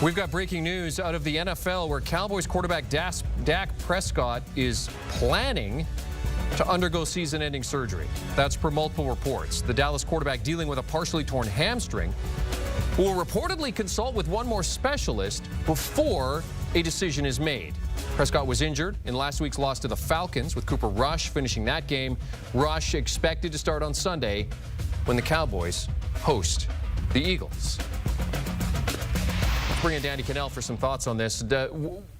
We've got breaking news out of the NFL where Cowboys quarterback Dak Prescott is planning to undergo season-ending surgery. That's per multiple reports. The Dallas quarterback dealing with a partially torn hamstring will reportedly consult with one more specialist before a decision is made. Prescott was injured in last week's loss to the Falcons, with Cooper Rush finishing that game. Rush expected to start on Sunday when the Cowboys host the Eagles. Let's bring in Danny Kanell for some thoughts on this.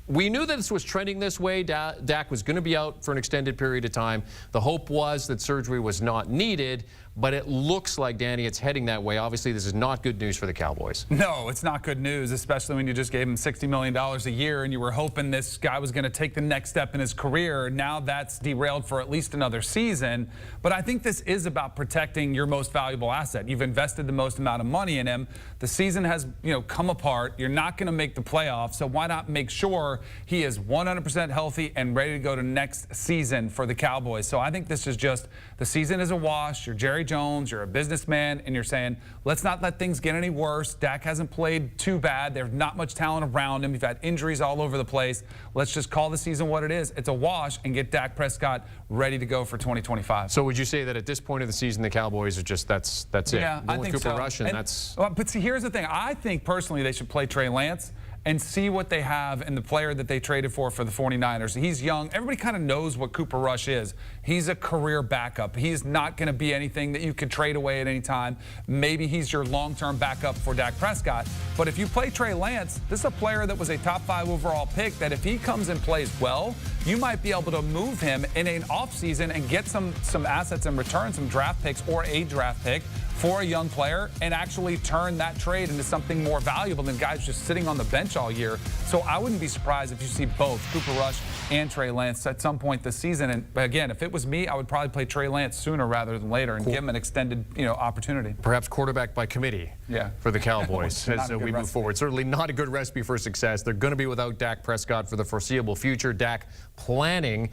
We knew that this was trending this way. Dak was going to be out for an extended period of time. The hope was that surgery was not needed, but it looks like, Danny, it's heading that way. Obviously, this is not good news for the Cowboys. No, it's not good news, especially when you just gave him $60 million a year and you were hoping this guy was going to take the next step in his career. Now that's derailed for at least another season. But I think this is about protecting your most valuable asset. You've invested the most amount of money in him. The season has, come apart. You're not going to make the playoffs, so why not make sure he is 100% healthy and ready to go to next season for the Cowboys? So I think this is just, the season is a wash. You're Jerry Jones, you're a businessman, and you're saying, let's not let things get any worse. Dak hasn't played too bad. There's not much talent around him. You've had injuries all over the place. Let's just call the season what it is. It's a wash, and get Dak Prescott ready to go for 2025. So would you say that at this point of the season, the Cowboys are just, that's it? Yeah, I think Cooper so. Rush, and that's... But see, here's the thing. I think personally they should play Trey Lance and see what they have in the player that they traded for the 49ers. He's young. Everybody kind of knows what Cooper Rush is. He's a career backup. He's not going to be anything that you could trade away at any time. Maybe he's your long-term backup for Dak Prescott. But if you play Trey Lance, this is a player that was a top 5 overall pick that if he comes and plays well, you might be able to move him in an offseason and get some assets in return, some draft picks or a draft pick for a young player, and actually turn that trade into something more valuable than guys just sitting on the bench all year. So I wouldn't be surprised if you see both Cooper Rush and Trey Lance at some point this season. And again, if it was me, I would probably play Trey Lance sooner rather than later and give him an extended opportunity. Perhaps quarterback by committee for the Cowboys as we move forward. Certainly not a good recipe for success. They're going to be without Dak Prescott for the foreseeable future. Dak planning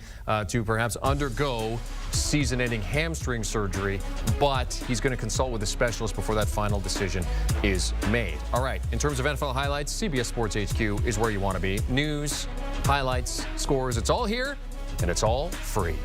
to perhaps undergo season-ending hamstring surgery, but he's going to consult with a specialist before that final decision is made. All right, in terms of NFL highlights, CBS Sports HQ is where you want to be. News, highlights, scores, it's all here, and it's all free.